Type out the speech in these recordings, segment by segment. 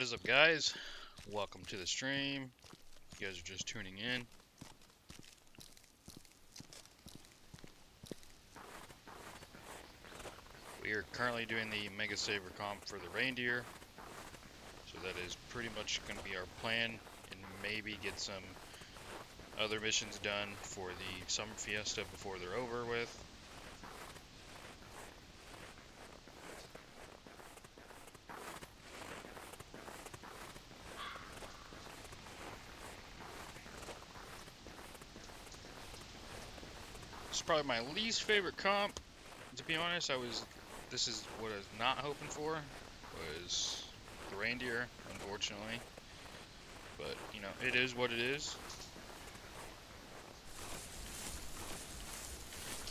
is up, guys? Welcome to the stream. You guys are just tuning in. We are currently doing the Mega Saver comp for the reindeer. So that is pretty much going to be our plan, and maybe get some other missions done for the Summer Fiesta before they're over with. It's probably my least favorite comp, to be honest. This is what I was not hoping for, was the reindeer, unfortunately. But, you know, it is what it is.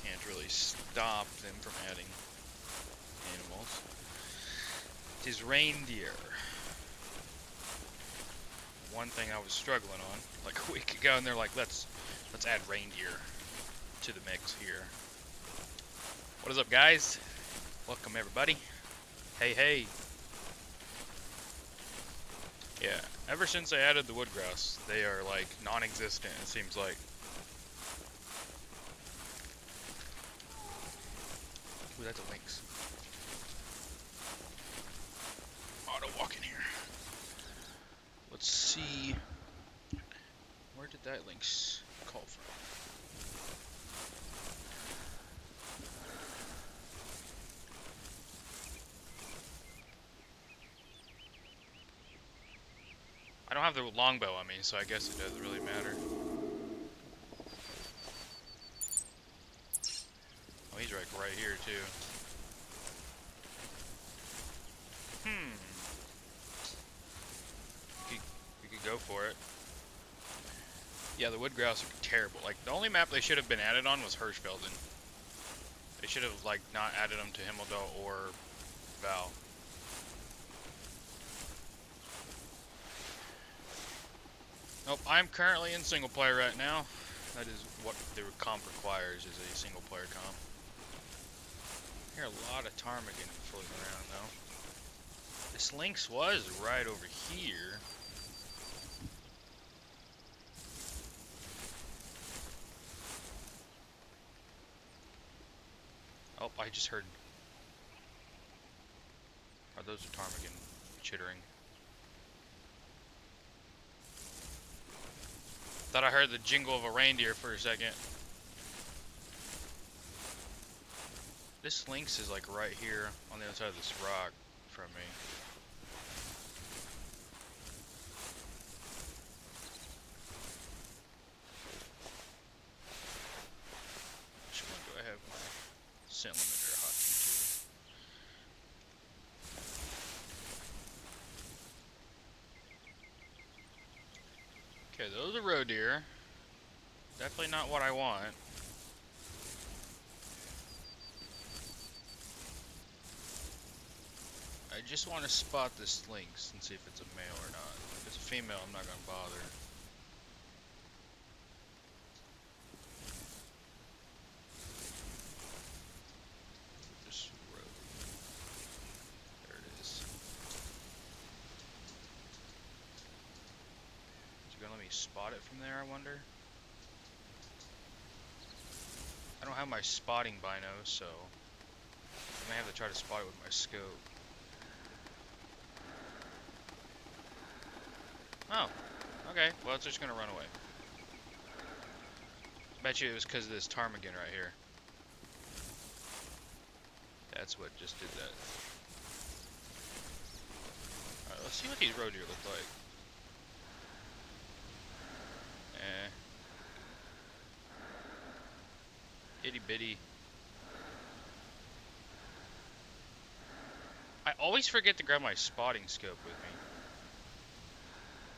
Can't really stop them from adding animals. It is reindeer. One thing I was struggling on, like a week ago, and they're like, let's add reindeer to the mix here. What is up, guys? Welcome, everybody. Hey, hey. Yeah, ever since I added the woodgrouse, they are like non-existent, it seems like. Ooh, that's a lynx. Auto walk in here. Let's see. Where did that lynx call from? I don't have the longbow on me, so I guess it doesn't really matter. Oh, he's right here too. We could go for it. Yeah, the wood grouse are terrible. Like, the only map they should have been added on was Hirschfelden. They should have, like, not added them to Himmeldahl or Val. Nope, I'm currently in single player right now. That is what the comp requires, is a single player comp. I hear a lot of ptarmigan floating around though. This lynx was right over here. Oh, I just heard. Oh, those are ptarmigan chittering. Thought I heard the jingle of a reindeer for a second. This lynx is like right here on the other side of this rock from me. Which one do I have my eliminator hotkey to? Okay, those are roe deer. Definitely not what I want. I just want to spot this lynx and see if it's a male or not. If it's a female, I'm not going to bother. This road. There it is. Is it going to let me spot it from there, I wonder? I don't have my spotting bino, so I may have to try to spot it with my scope. Oh, okay. Well, it's just gonna run away. Bet you it was because of this ptarmigan right here. That's what just did that. Alright, let's see what these roe deer look like. Itty bitty. I always forget to grab my spotting scope with me.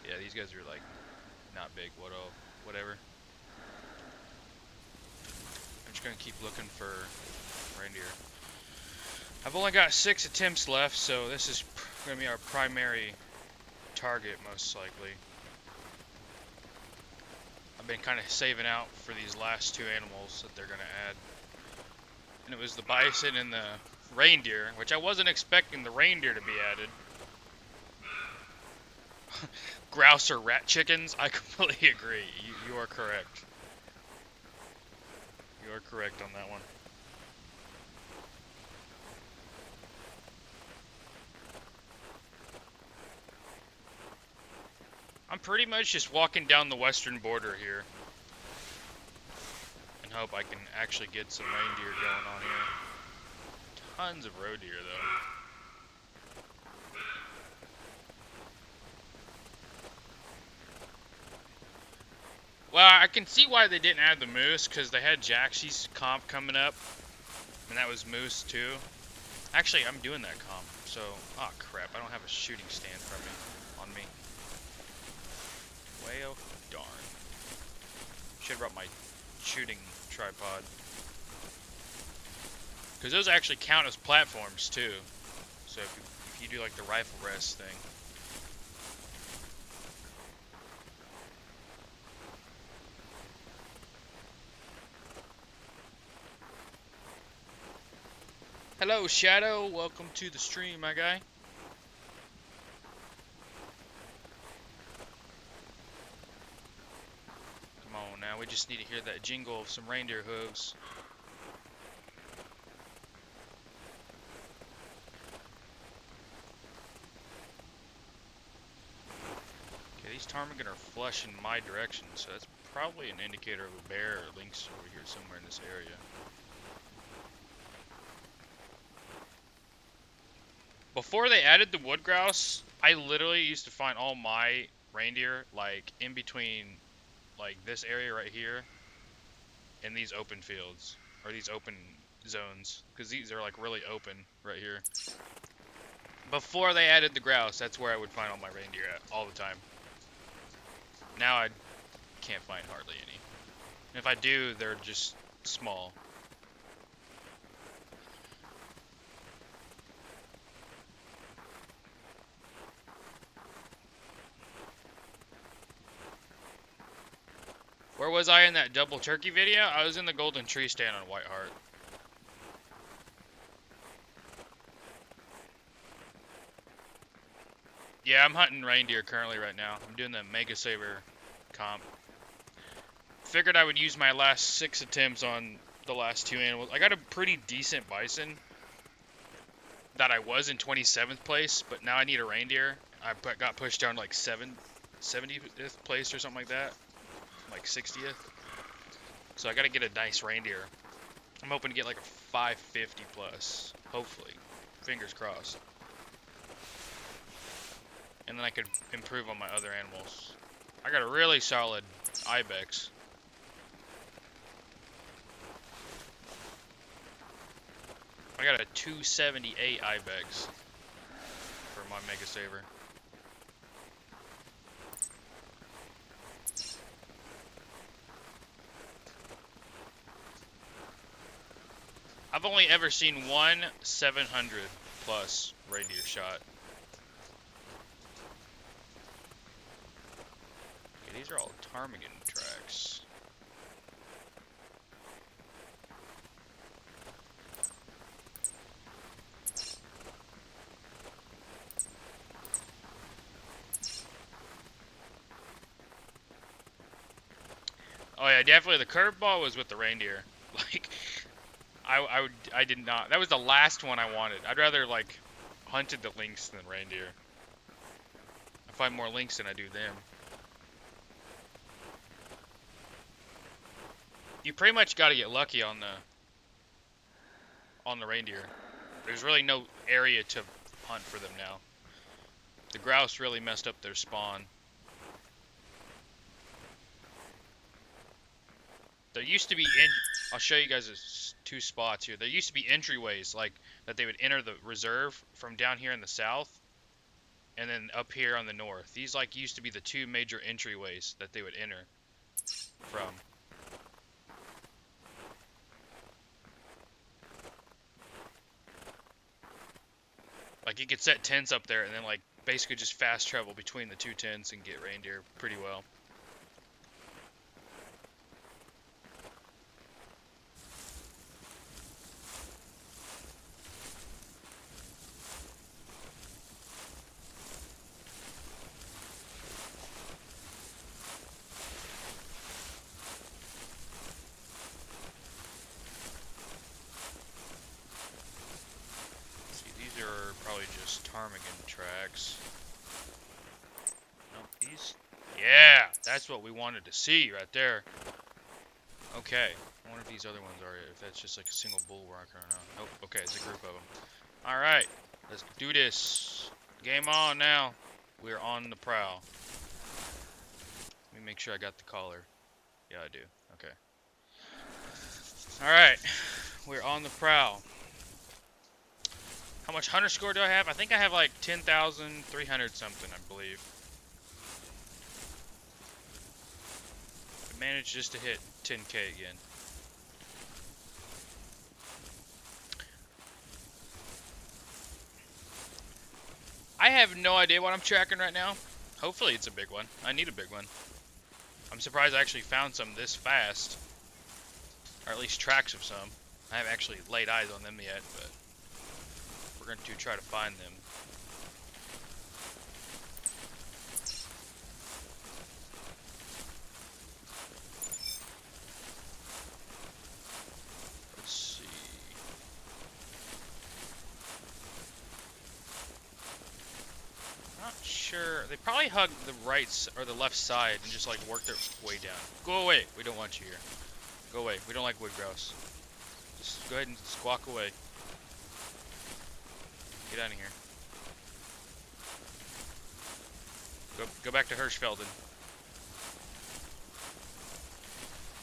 Yeah, these guys are like not big. Whatever. I'm just gonna keep looking for reindeer. I've only got 6 attempts left, so this is gonna be our primary target most likely. I've been kind of saving out for these last 2 animals that they're gonna add. And it was the bison and the reindeer, which I wasn't expecting the reindeer to be added. grouse or rat chickens. I completely agree. You are correct. You are correct on that one. I'm pretty much just walking down the western border here. And hope I can actually get some reindeer going on here. Tons of roe deer though. Well, I can see why they didn't add the moose, because they had Jaxie's comp coming up. And that was moose too. Actually, I'm doing that comp. So, oh crap, I don't have a shooting stand from me on me. Way oh darn. Should have brought my shooting tripod. Because those actually count as platforms too. So if you do like the rifle rest thing. Hello Shadow, welcome to the stream, my guy. Come on now, we just need to hear that jingle of some reindeer hooves. Okay, these ptarmigan are flushing my direction, so that's probably an indicator of a bear or lynx over here somewhere in this area. Before they added the wood grouse, I literally used to find all my reindeer like in between like this area right here and these open fields or these open zones, because these are like really open right here. Before they added the grouse, that's where I would find all my reindeer at all the time. Now I can't find hardly any. And if I do, they're just small. Where was I in that double turkey video? I was in the golden tree stand on White Heart. Yeah, I'm hunting reindeer currently right now. I'm doing the Mega Saber comp. Figured I would use my last 6 attempts on the last 2 animals. I got a pretty decent bison that I was in 27th place, but now I need a reindeer. I got pushed down like 70th place or something like that. Like 60th. So I gotta get a nice reindeer. I'm hoping to get like a 550 plus. Hopefully. Fingers crossed. And then I could improve on my other animals. I got a really solid ibex. I got a 278 ibex for my Mega Saber. I've only ever seen one 700 plus reindeer shot. Okay, these are all ptarmigan tracks. Oh yeah, definitely the curveball was with the reindeer. Like, I did not. That was the last one I wanted. I'd rather like hunted the lynx than reindeer. I find more lynx than I do them. You pretty much got to get lucky on the reindeer. There's really no area to hunt for them now. The grouse really messed up their spawn. There used to be I'll show you guys 2 spots here. There used to be entryways like that they would enter the reserve from down here in the south and then up here on the north. These like used to be the 2 major entryways that they would enter from. Like you could set tents up there and then like basically just fast travel between the 2 tents and get reindeer pretty well. That's what we wanted to see right there. Okay. I wonder if these other ones are, if that's just like a single bulwark or not. Nope. Okay, it's a group of them. Alright. Let's do this. Game on now. We're on the prowl. Let me make sure I got the collar. Yeah, I do. Okay. Alright. We're on the prowl. How much hunter score do I have? I think I have like 10,300 something, I believe. I managed just to hit 10K again. I have no idea what I'm tracking right now. Hopefully it's a big one. I need a big one. I'm surprised I actually found some this fast. Or at least tracks of some. I haven't actually laid eyes on them yet, but we're going to try to find them. Let's see. Not sure. They probably hug the right or the left side and just like work their way down. Go away. We don't want you here. Go away. We don't like wood grouse. Just go ahead and squawk away. Get out of here. Go back to Hirschfelden.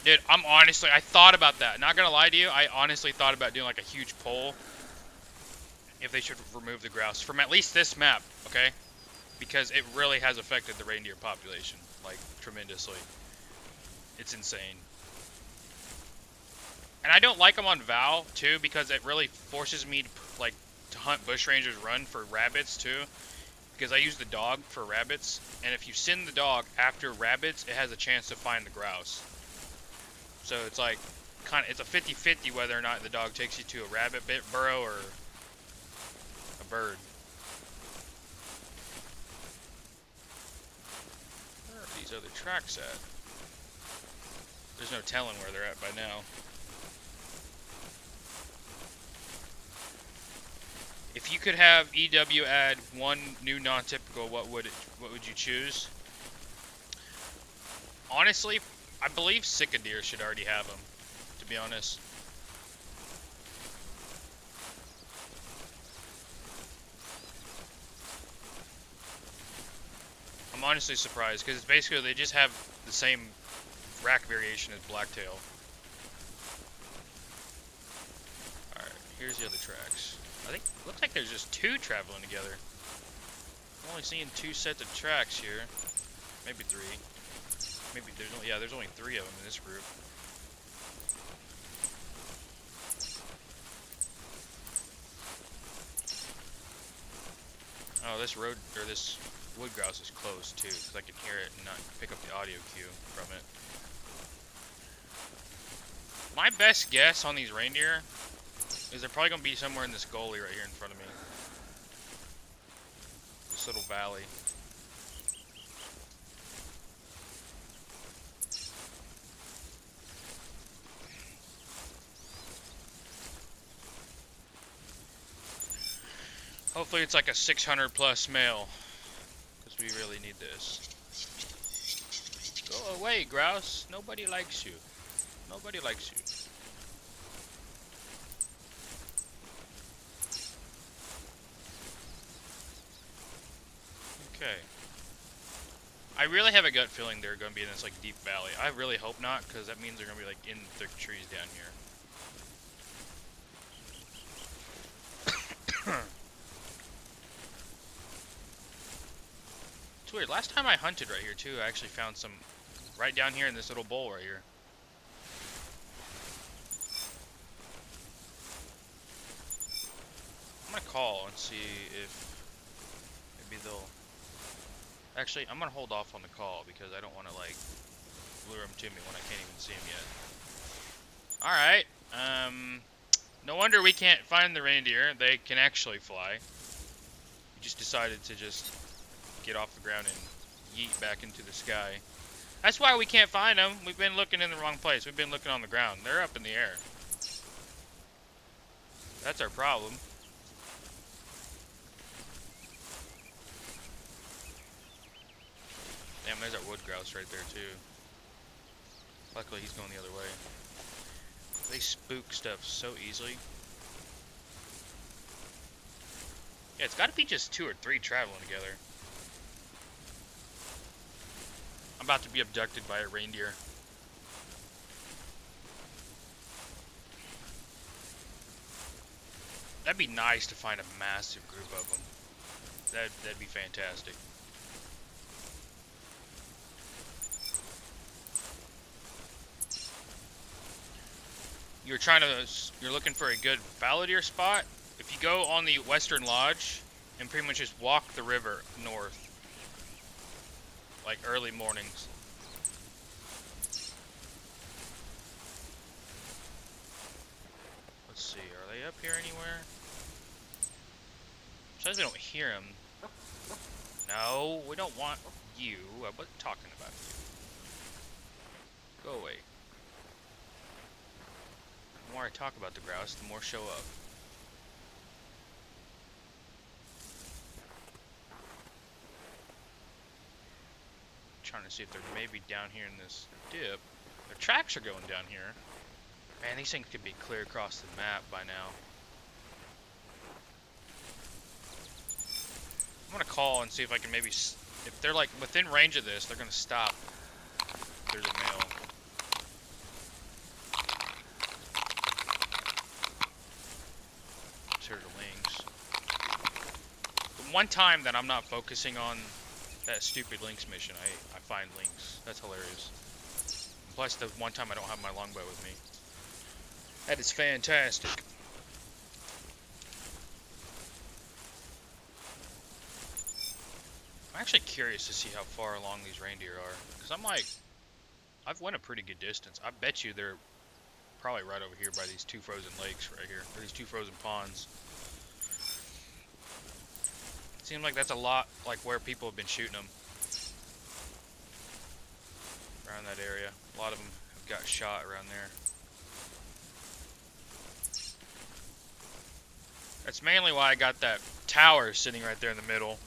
Dude, I thought about that. Not gonna lie to you, I honestly thought about doing like a huge poll if they should remove the grouse from at least this map, okay? Because it really has affected the reindeer population, like, tremendously. It's insane. And I don't like them on Val, too, because it really forces me to, like, to hunt bushrangers run for rabbits, too. Because I use the dog for rabbits, and if you send the dog after rabbits, it has a chance to find the grouse. So it's like, it's a 50-50 whether or not the dog takes you to a rabbit burrow or a bird. Where are these other tracks at? There's no telling where they're at by now. If you could have EW add one new non-typical, what would you choose? Honestly, I believe Cicadere should already have them, to be honest. I'm honestly surprised, because it's basically, they just have the same rack variation as Blacktail. Alright, here's the other tracks. I think, looks like there's just two traveling together. I'm only seeing two sets of tracks here. Maybe three. Maybe there's only three of them in this group. Oh, this wood grouse is close too, because I can hear it and not pick up the audio cue from it. My best guess on these reindeer is they're probably going to be somewhere in this gully right here in front of me. This little valley. Hopefully it's like a 600 plus male, because we really need this. Go away, grouse. Nobody likes you. Nobody likes you. Okay. I really have a gut feeling they're going to be in this like deep valley. I really hope not, because that means they're going to be like in thick trees down here. It's weird. Last time I hunted right here too, I actually found some right down here in this little bowl right here. I'm gonna call and see if maybe they'll. Actually, I'm gonna hold off on the call because I don't want to like lure them to me when I can't even see them yet. All right. No wonder we can't find the reindeer. They can actually fly. We just decided to just get off the ground and yeet back into the sky. That's why we can't find them. We've been looking in the wrong place. We've been looking on the ground. They're up in the air. That's our problem. Damn, there's our wood grouse right there too. Luckily he's going the other way. They spook stuff so easily. Yeah, it's gotta be just 2 or 3 traveling together. I'm about to be abducted by a reindeer. That'd be nice to find a massive group of them. That'd be fantastic. You're looking for a good fallow deer spot. If you go on the Western Lodge and pretty much just walk the river north, like early mornings. Let's see, are they up here anywhere? Besides, we don't hear them. No, we don't want you. I wasn't talking about you. Go away. The more I talk about the grouse, the more show up. Trying to see if they're maybe down here in this dip. Their tracks are going down here. Man, these things could be clear across the map by now. I'm gonna call and see if I can maybe, if they're like within range of this, they're gonna stop. There's a male. Here are the lynx. The one time that I'm not focusing on that stupid lynx mission, I find lynx. That's hilarious. Plus the one time I don't have my longbow with me. That is fantastic. I'm actually curious to see how far along these reindeer are. Because I'm like, I've went a pretty good distance. I bet you they're probably right over here by these 2 frozen lakes right here. Or these 2 frozen ponds. Seems like that's a lot like where people have been shooting them. Around that area. A lot of them have got shot around there. That's mainly why I got that tower sitting right there in the middle.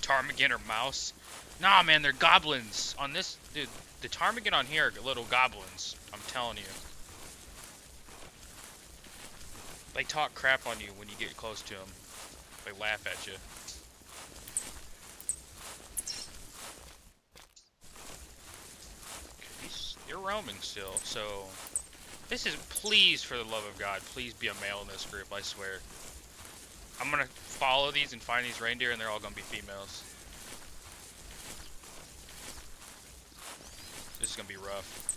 Ptarmigan or mouse. Nah, man, they're goblins. On this, dude, the ptarmigan on here are little goblins. I'm telling you. They talk crap on you when you get close to them. They laugh at you. You're roaming still, so this is, please, for the love of God, please be a male in this group, I swear. I'm gonna follow these and find these reindeer, and they're all gonna be females. This is gonna be rough.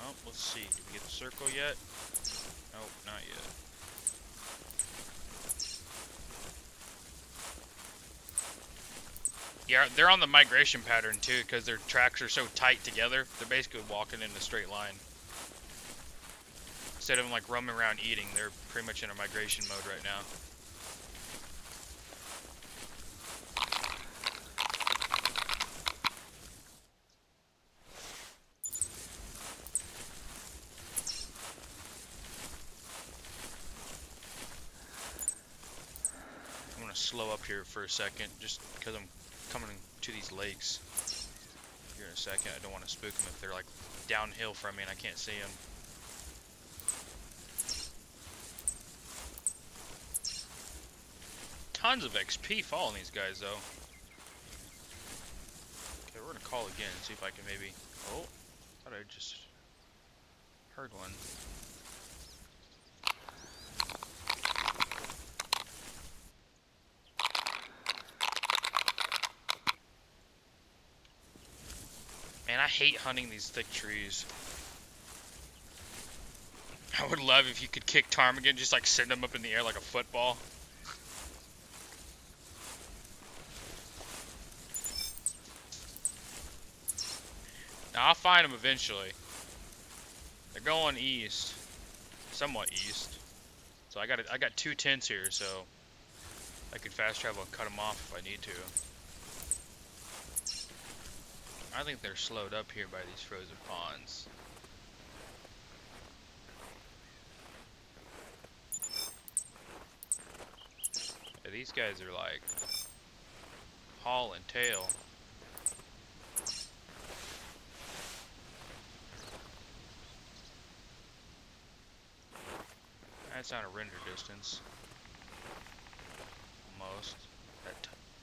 Oh, let's see. Did we get the circle yet? Nope, not yet. Yeah, they're on the migration pattern too, because their tracks are so tight together. They're basically walking in a straight line. Instead of like roaming around eating, they're pretty much in a migration mode right now. I'm gonna slow up here for a second, just because I'm coming to these lakes here in a second. I don't want to spook them if they're like downhill from me and I can't see them. Tons of XP following these guys though. Okay, we're gonna call again and see if I can maybe, oh, thought I just heard one. Man, I hate hunting these thick trees. I would love if you could kick ptarmigan, just like send them up in the air like a football. Now, I'll find them eventually. They're going east. Somewhat east. So I got 2 tents here, so I could fast travel and cut them off if I need to. I think they're slowed up here by these frozen ponds. these guys are like hauling tail. That's not a render distance. Almost. That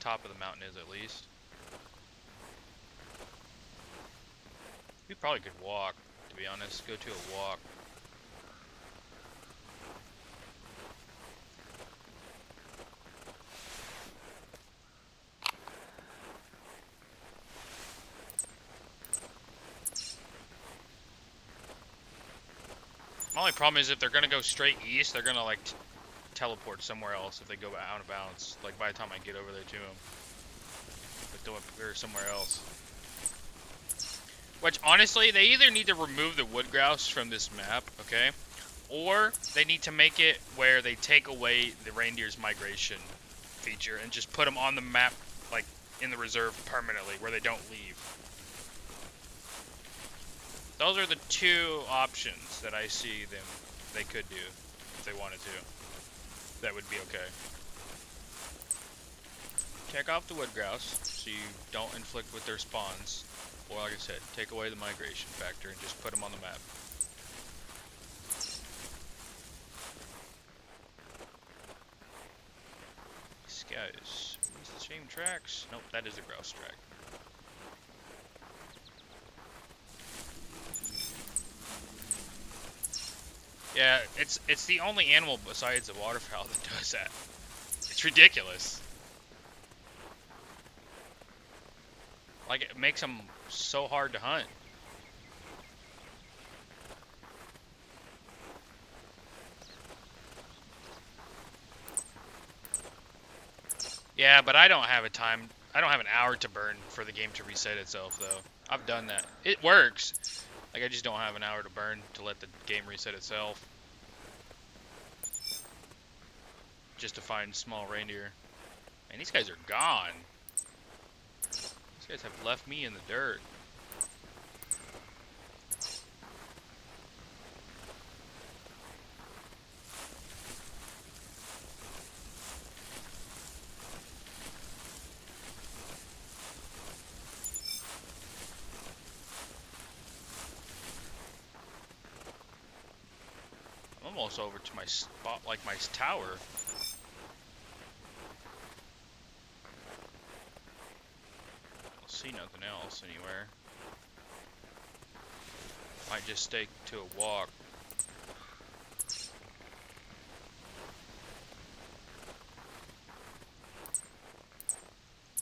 top of the mountain is at least. We probably could walk, to be honest. Go to a walk. My only problem is if they're gonna go straight east, they're gonna like teleport somewhere else if they go out of bounds. Like by the time I get over there to them, but they're somewhere else. Which honestly, they either need to remove the wood grouse from this map, okay, or they need to make it where they take away the reindeer's migration feature and just put them on the map, like in the reserve permanently, where they don't leave. Those are the two options that I see they could do if they wanted to. That would be okay. Take off the wood grouse so you don't inflict with their spawns. Or like I said, take away the migration factor and just put them on the map. These guys, these the same tracks? Nope, that is a grouse track. Yeah, it's the only animal besides the waterfowl that does that. It's ridiculous. Like, it makes them so hard to hunt. Yeah, but I don't have an hour to burn for the game to reset itself, though. I've done that. It works. Like, I just don't have an hour to burn to let the game reset itself. Just to find small reindeer. Man, these guys are gone. These guys have left me in the dirt. I'm almost over to my spot, like my tower. See nothing else anywhere. Might just stay to a walk.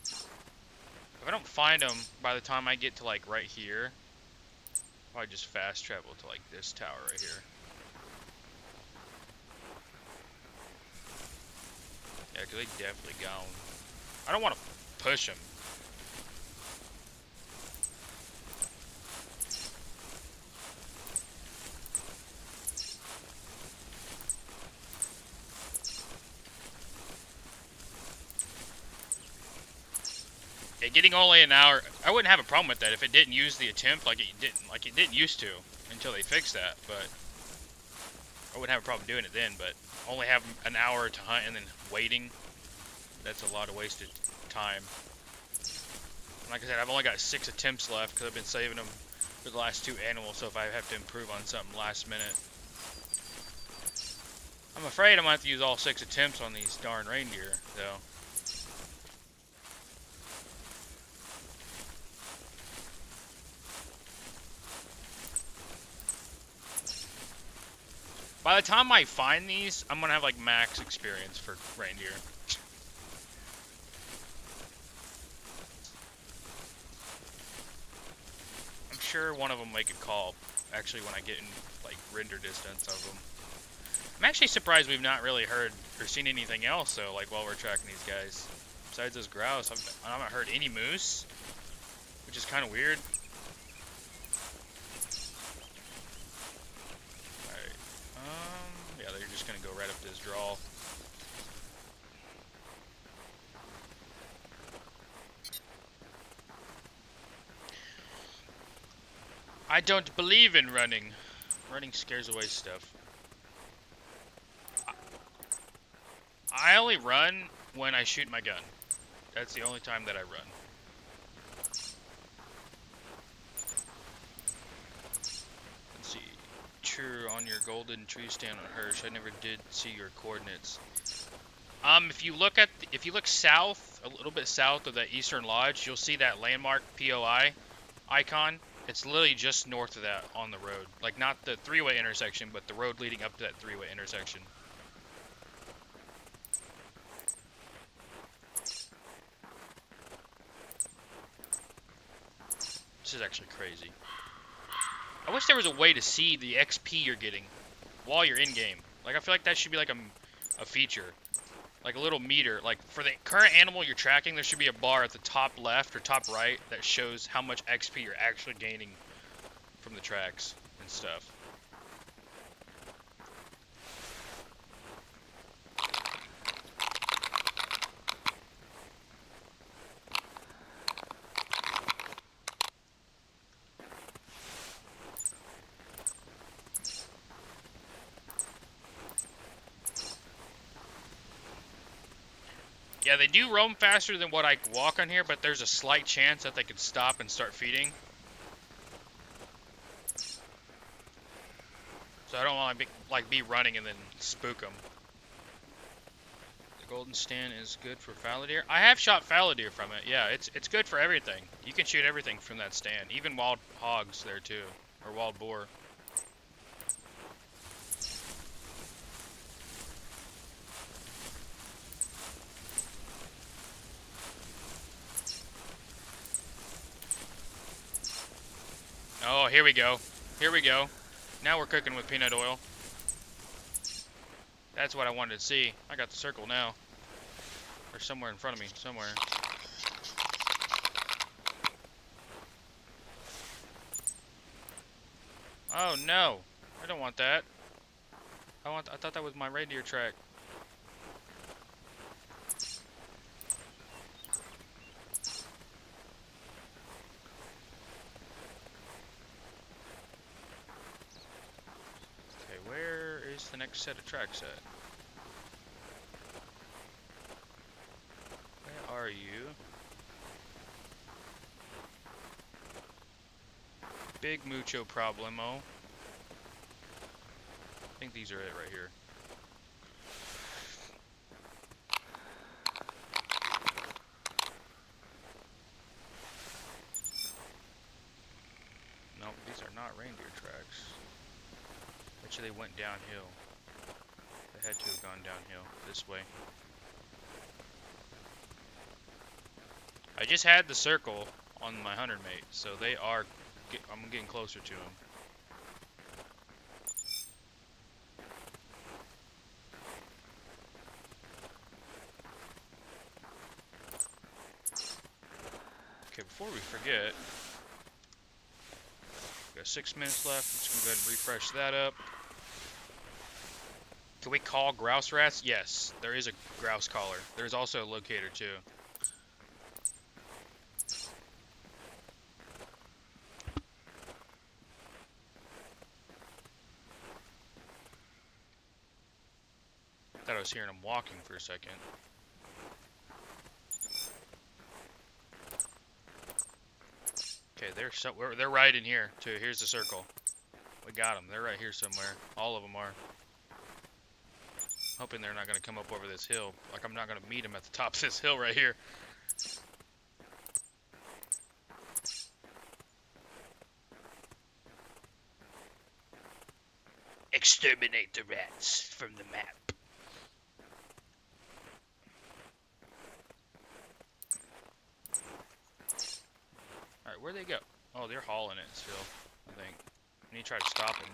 If I don't find them by the time I get to like right here, I'll probably just fast travel to like this tower right here. Yeah, because they definitely gone. I don't want to push them. Yeah, getting only an hour, I wouldn't have a problem with that if it didn't use the attempt like it didn't used to until they fixed that. But I wouldn't have a problem doing it then. But only have an hour to hunt and then waiting, that's a lot of wasted time. Like I said, I've only got 6 attempts left because I've been saving them for the last 2 animals. So if I have to improve on something last minute, I'm afraid I'm gonna have to use all 6 attempts on these darn reindeer, though. By the time I find these, I'm gonna have like max experience for reindeer. I'm sure one of them make a call, actually, when I get in like render distance of them. I'm actually surprised we've not really heard or seen anything else though, like while we're tracking these guys. Besides those grouse, I haven't heard any moose, which is kind of weird. Yeah, they're just gonna go right up this draw. I don't believe in running. Running scares away stuff. I only run when I shoot my gun. That's the only time that I run. Let's see. True, on your golden tree stand on Hirsch. I never did see your coordinates. If you look south, a little bit south of the Eastern Lodge, you'll see that landmark POI icon. It's literally just north of that on the road. Like, not the three-way intersection, but the road leading up to that three-way intersection. This is actually crazy. I wish there was a way to see the XP you're getting while you're in-game. Like, I feel like that should be like a feature. Like a little meter. Like, for the current animal you're tracking, there should be a bar at the top left or top right that shows how much XP you're actually gaining from the tracks and stuff. Yeah, they do roam faster than what I walk on here, but there's a slight chance that they could stop and start feeding. So I don't want to be running and then spook them. The golden stand is good for fallow deer. I have shot fallow deer from it. Yeah, it's good for everything. You can shoot everything from that stand, even wild hogs there too, or wild boar. Oh, here we go. Here we go. Now we're cooking with peanut oil. That's what I wanted to see. I got the circle now. Or somewhere in front of me. Somewhere. Oh, no. I don't want that. I thought that was my reindeer track. Where is the next set of tracks at? Where are you? Big mucho problemo. I think these are it right here. Nope, these are not reindeer tracks. Actually, they went downhill. They had to have gone downhill this way. I just had the circle on my hunter mate, so they are. I'm getting closer to them. Okay, before we forget, we got 6 minutes left. I'm just gonna go ahead and refresh that up. Can we call grouse rats? Yes, there is a grouse caller. There's also a locator too. Thought I was hearing them walking for a second. Okay, they're right in here too. Here's the circle. We got them. They're right here somewhere. All of them are. Hoping they're not going to come up over this hill. Like, I'm not going to meet them at the top of this hill right here. Exterminate the rats from the map. Alright, where'd they go? Oh, they're hauling it still, I think. I need to try to stop them.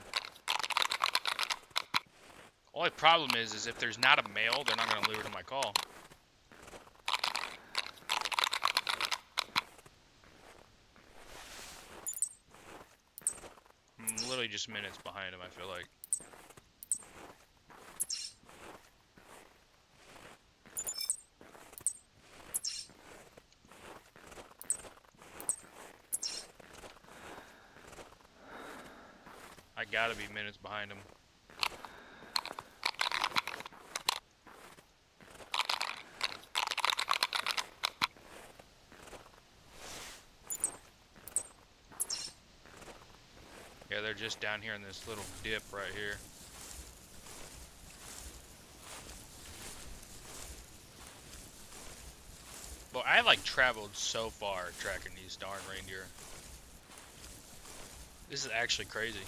Only problem is if there's not a male, they're not going to lure to my call. I'm literally just minutes behind him, I feel like. I gotta be minutes behind him. just down here in this little dip right here. Well, I like traveled so far tracking these darn reindeer. This is actually crazy.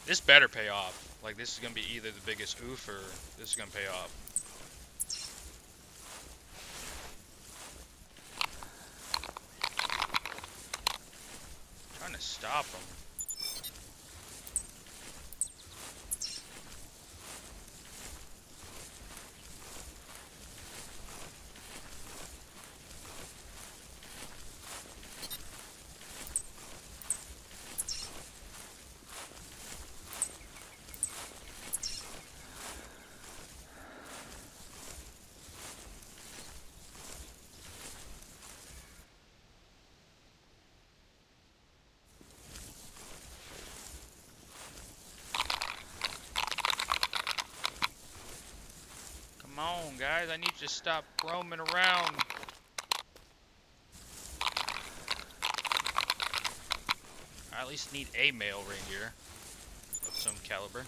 This better pay off. Like, this is gonna be either the biggest oof or this is gonna pay off. I'm trying to stop them. Come on, guys, I need you to stop roaming around. I at least need a male reindeer of some caliber.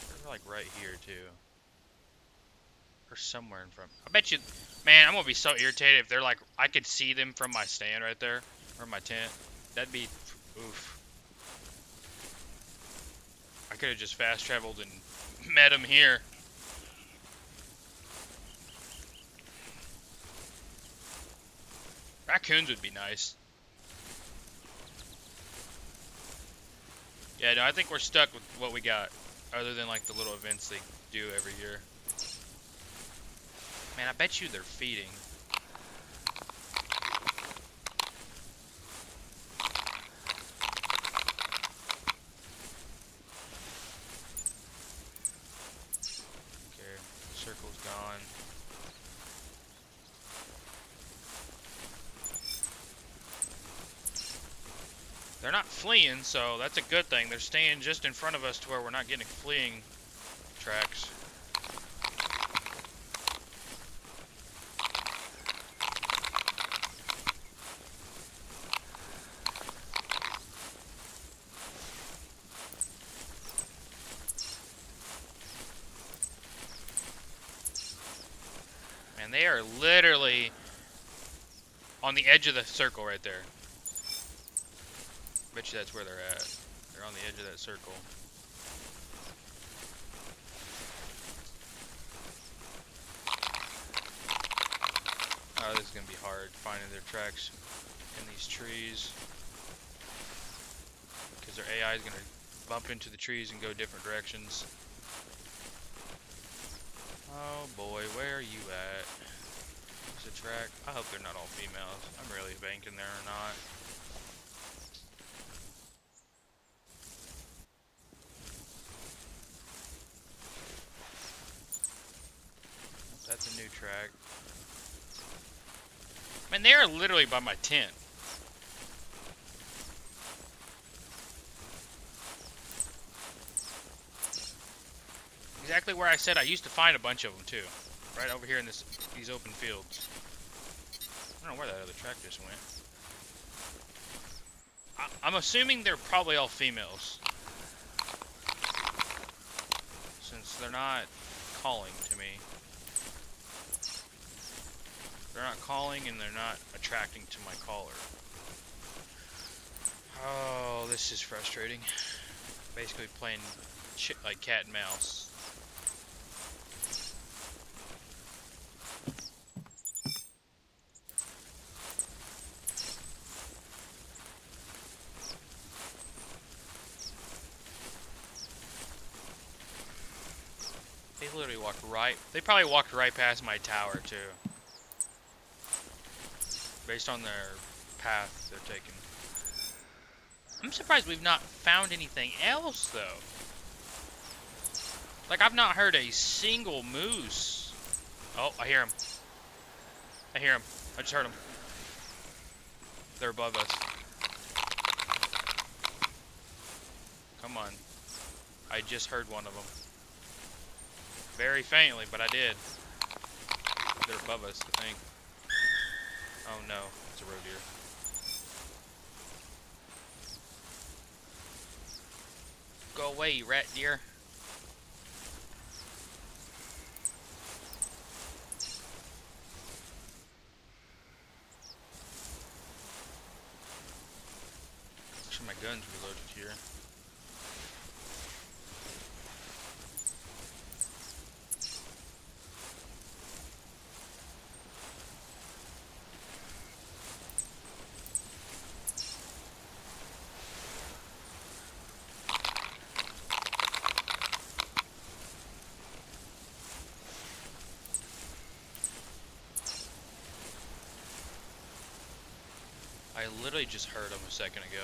They're like right here too. Or somewhere in front. I bet you, man, I'm gonna be so irritated if they're like, I could see them from my stand right there, or my tent. That'd be, oof. I could have just fast traveled and met them here. Raccoons would be nice. Yeah, no, I think we're stuck with what we got, other than like the little events they do every year. Man, I bet you they're feeding. Okay, circle's gone. They're not fleeing, so that's a good thing. They're staying just in front of us to where we're not getting fleeing tracks. And they are literally on the edge of the circle right there. Bet you that's where they're at. They're on the edge of that circle. Oh, this is gonna be hard finding their tracks in these trees. Because their AI is gonna bump into the trees and go different directions. Oh boy, where are you at? There's a track. I hope they're not all females. I'm really banking there or not. That's a new track. Man, they are literally by my tent. Exactly where I said I used to find a bunch of them too. Right over here in these open fields. I don't know where that other track just went. I'm assuming they're probably all females. Since they're not calling to me. They're not calling and they're not attracting to my caller. Oh, this is frustrating. Basically playing shit like cat and mouse. They literally walked right. They probably walked right past my tower too. Based on their path they're taking. I'm surprised we've not found anything else though. Like, I've not heard a single moose. Oh, I hear him. I hear him. I just heard him. They're above us. Come on. I just heard one of them. Very faintly, but I did. They're above us, I think. Oh no, it's a roe deer. away, you rat deer. Make sure my gun's reloaded here. I literally just heard him a second ago.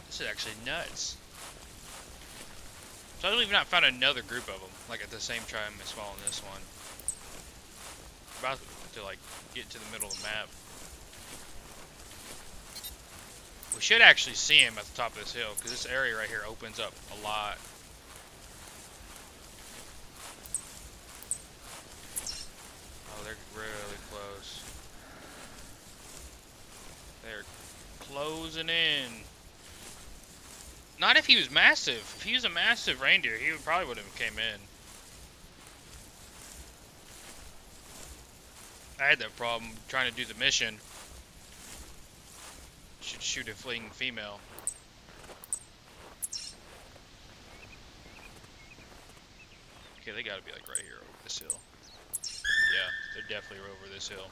This is actually nuts. So I believe not found another group of them, like at the same time as following this one. About to like get to the middle of the map. We should actually see him at the top of this hill, because this area right here opens up a lot. Oh, they're really close. They're closing in. Not if he was massive. If he was a massive reindeer, he probably would have came in. I had that problem trying to do the mission. Should shoot a fleeing female. Okay, they gotta be like right here over this hill. Yeah, they're definitely over this hill.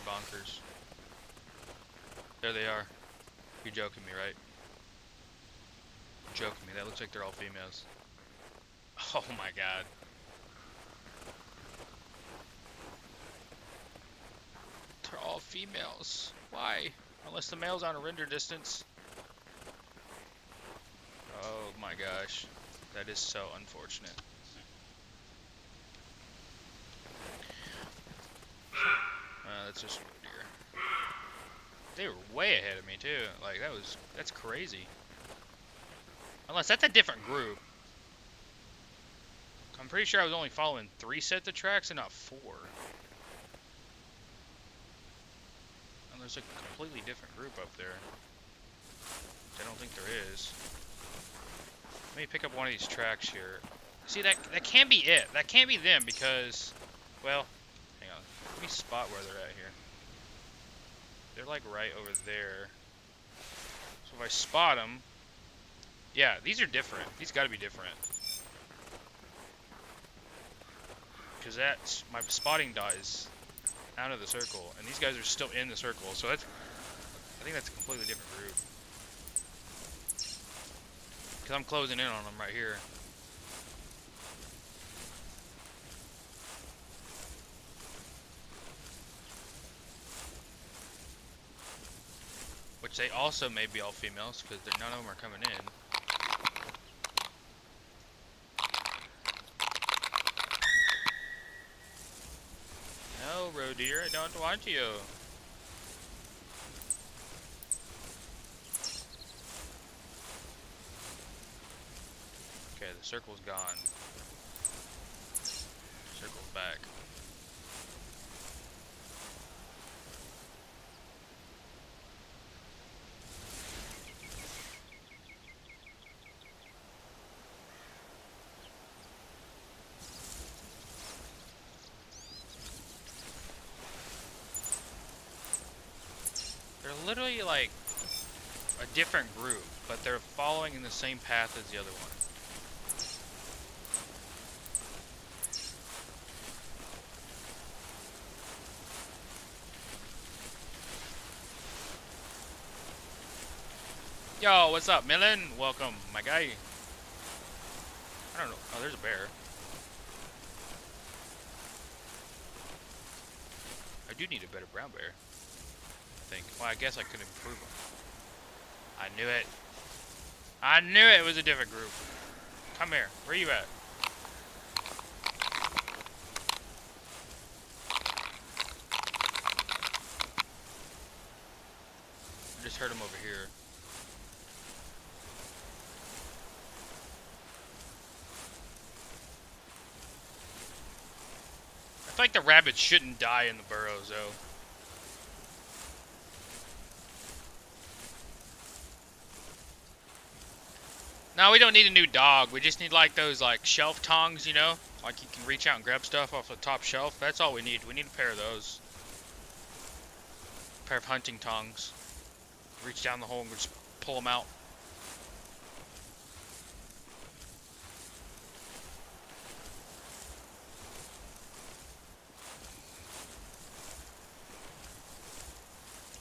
Bonkers. There they are. You're joking me, right? You're joking me. That looks like they're all females. Oh my god. They're all females. Why? Unless the male's on a render distance. Oh my gosh. That is so unfortunate. That's just deer. They were way ahead of me too. Like that's crazy. Unless that's a different group. I'm pretty sure I was only following 3 sets of tracks and not 4. And there's a completely different group up there. I don't think there is. Let me pick up one of these tracks here. See, that can't be it. That can't be them because, well, hang on. Let me spot where they're at here. They're like right over there. So if I spot them, yeah, these are different. These got to be different. Because that's my spotting dot is out of the circle, and these guys are still in the circle. So that's, I think that's a completely different group. Because I'm closing in on them right here. Which they also may be all females, because none of them are coming in. No, roe deer, I don't want you. Okay, the circle's gone. Circle's back. They're literally like a different group, but they're following in the same path as the other one. Yo, what's up, Millen? Welcome, my guy. I don't know. Oh, there's a bear. do need a better brown bear, I think. Well, I guess I could improve them. I knew it. I knew it was a different group. Come here. Where you at? I just heard him over here. I feel like the rabbits shouldn't die in the burrows, though. No, we don't need a new dog. We just need like those like shelf tongs, you know? Like you can reach out and grab stuff off the top shelf. That's all we need. We need a pair of those. A pair of hunting tongs. Reach down the hole and just pull them out.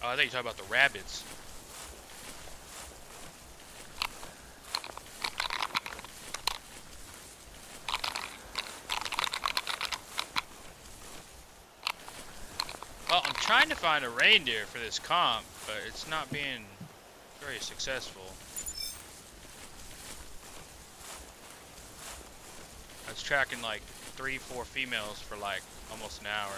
Oh, I thought you were talking about the rabbits. Well, I'm trying to find a reindeer for this comp, but it's not being very successful. I was tracking like 3-4 females for like almost an hour.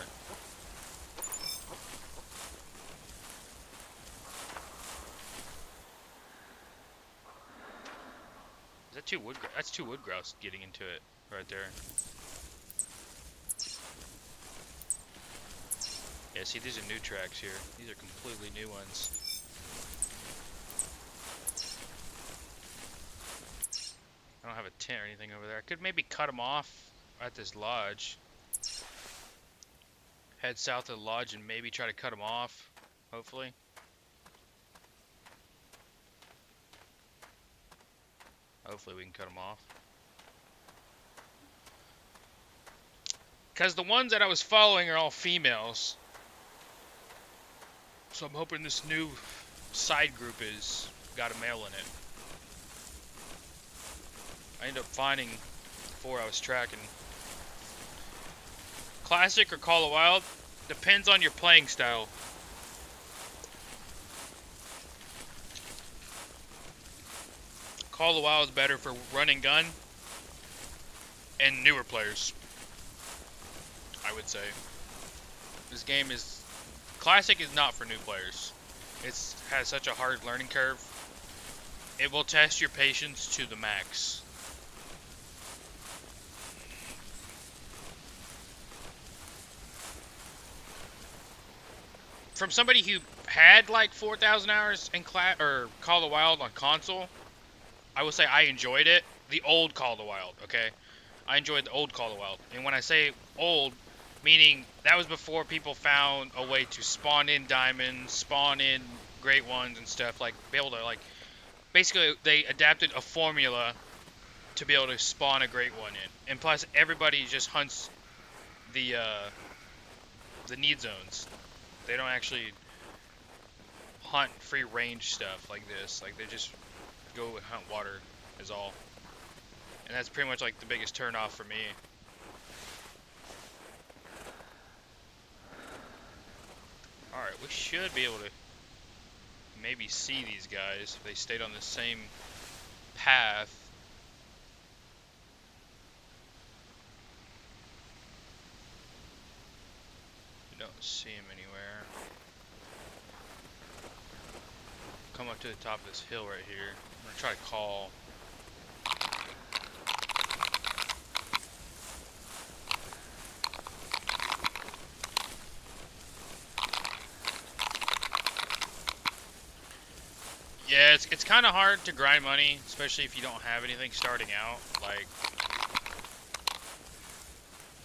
Is that two wood? That's two wood grouse getting into it right there. Yeah, see, these are new tracks here. These are completely new ones. I don't have a tent or anything over there. I could maybe cut them off at this lodge. Head south of the lodge and maybe try to cut them off, hopefully. Hopefully we can cut them off. Because the ones that I was following are all females. So I'm hoping this new side group is got a male in it. I ended up finding 4 I was tracking. Classic or Call of Wild? Depends on your playing style. Call of Wild is better for run and gun and newer players, I would say. This game is... Classic is not for new players. It has such a hard learning curve. It will test your patience to the max. From somebody who had like 4,000 hours in Call of the Wild on console, I will say I enjoyed it. The old Call of the Wild, okay? I enjoyed the old Call of the Wild. And when I say old, meaning that was before people found a way to spawn in diamonds, spawn in great ones and stuff, like be able to like basically they adapted a formula to be able to spawn a great one in. And plus everybody just hunts the need zones. They don't actually hunt free range stuff like this. Like they just go and hunt water is all. And that's pretty much like the biggest turn off for me. Alright, we should be able to maybe see these guys if they stayed on the same path. We don't see him anywhere. Come up to the top of this hill right here. I'm gonna try to call. Yeah, it's kind of hard to grind money, especially if you don't have anything starting out. Like,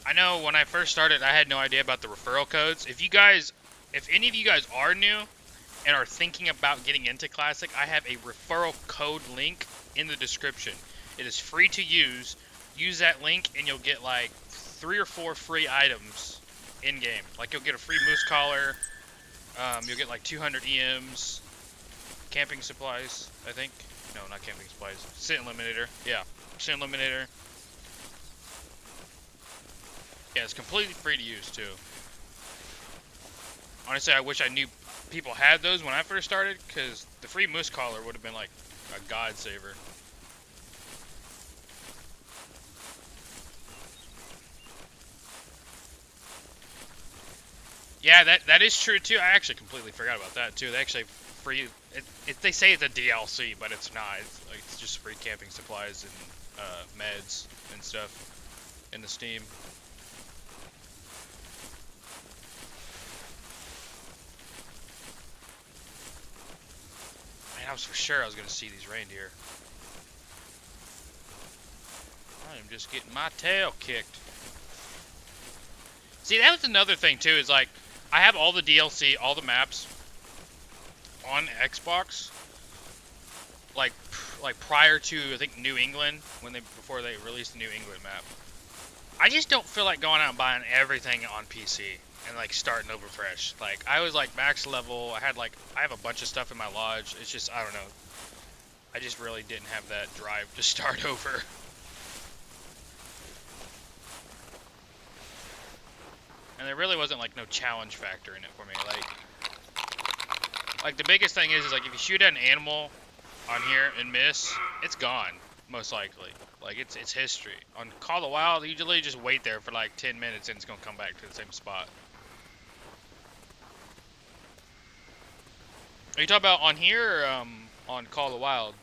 I know when I first started, I had no idea about the referral codes. If any of you guys are new and are thinking about getting into Classic, I have a referral code link in the description. It is free to use. Use that link and you'll get like 3 or 4 free items in game. Like you'll get a free moose collar. You'll get like 200 EMs. Camping supplies, I think. No, not camping supplies. Scent eliminator. Yeah, scent eliminator. Yeah, it's completely free to use too. Honestly, I wish I knew people had those when I first started, because the free moose collar would have been like a god saver. Yeah, that is true too. I actually completely forgot about that too. They actually free. They say it's a DLC, but it's not. It's just free camping supplies and meds and stuff in the Steam. Man, I was for sure I was gonna see these reindeer. I am just getting my tail kicked. See, that was another thing too. Is like I have all the DLC, all the maps on Xbox. Like prior to I think New England before they released the New England map. I just don't feel like going out and buying everything on PC and like starting over fresh. Like I was like max level. I have a bunch of stuff in my lodge. It's just I don't know. I just really didn't have that drive to start over. And there really wasn't like no challenge factor in it for me. Like the biggest thing is like if you shoot at an animal on here and miss, it's gone most likely. Like it's history. On Call of the Wild, you usually just wait there for like 10 minutes and it's gonna come back to the same spot. Are you talking about on here or on Call of the Wild?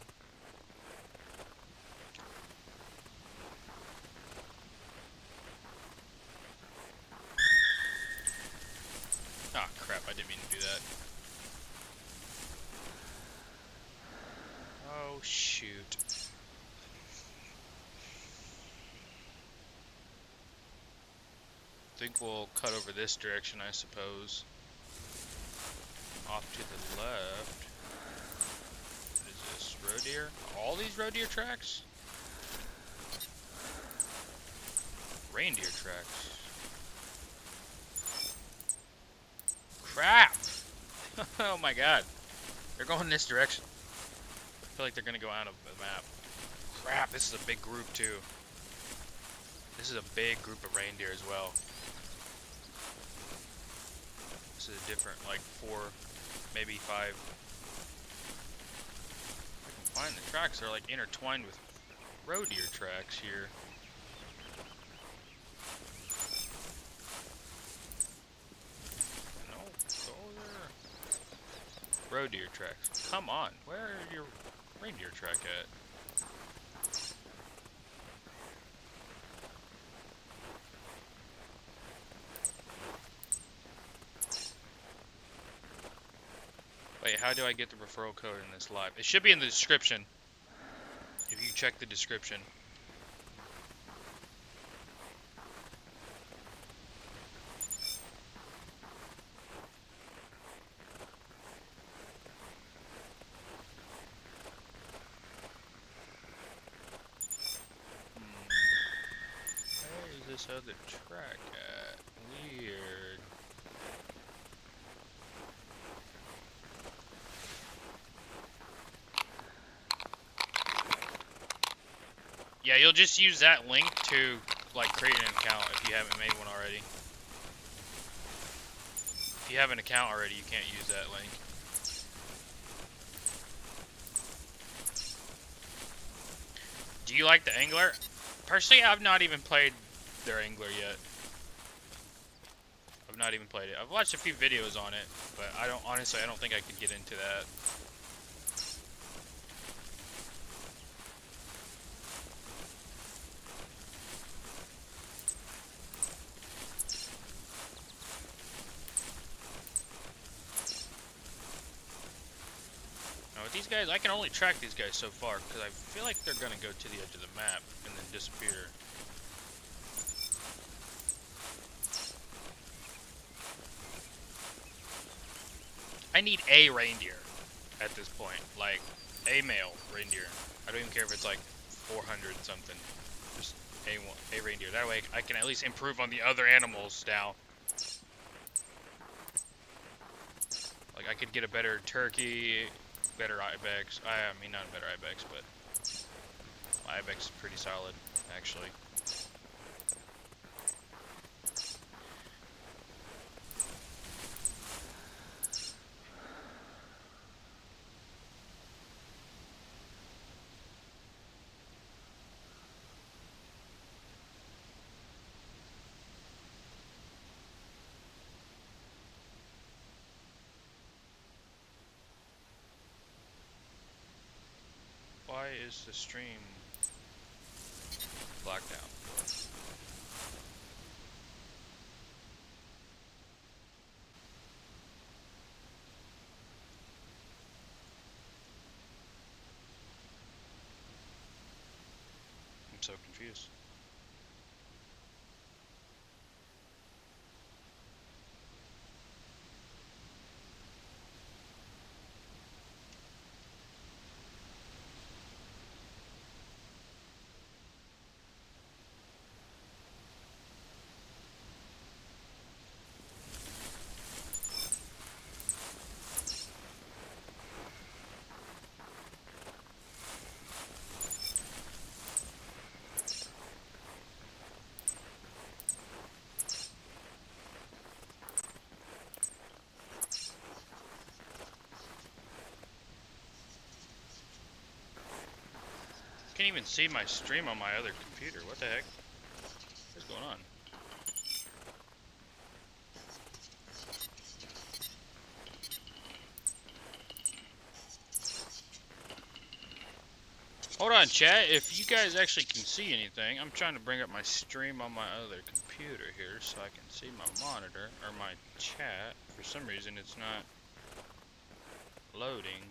Ah, crap, I didn't mean to do that. Oh, shoot. I think we'll cut over this direction, I suppose. Off to the left. What is this? Roe deer? All these roe deer tracks? Reindeer tracks. Crap! Oh my god. They're going this direction. I feel like they're gonna go out of the map. Crap, this is a big group too. This is a big group of reindeer as well. This is a different, like 4, maybe 5. I can find the tracks. They're like intertwined with roe deer tracks here. No, go there. Roe deer tracks. Come on, where are your reindeer track at? Wait, how do I get the referral code in this live? It should be in the description. If you check the description. Where is this other track at? Weird. Yeah, you'll just use that link to like create an account if you haven't made one already. If you have an account already, you can't use that link. Do you like the angler? Personally, I've not even played their angler yet. I've not even played it. I've watched a few videos on it, but I don't think I could get into that. These guys, I can only track these guys so far because I feel like they're gonna go to the edge of the map and then disappear. I need a reindeer at this point, like a male reindeer. I don't even care if it's like 400 something. Just a reindeer. That way I can at least improve on the other animals now. Like I could get a better turkey. Better ibex. I mean, not a better ibex, but my ibex is pretty solid, actually. Why is the stream blacked out? I'm so confused. Can't even see my stream on my other computer. What the heck? What's going on? Hold on, chat. If you guys actually can see anything, I'm trying to bring up my stream on my other computer here so I can see my monitor or my chat. For some reason, it's not loading.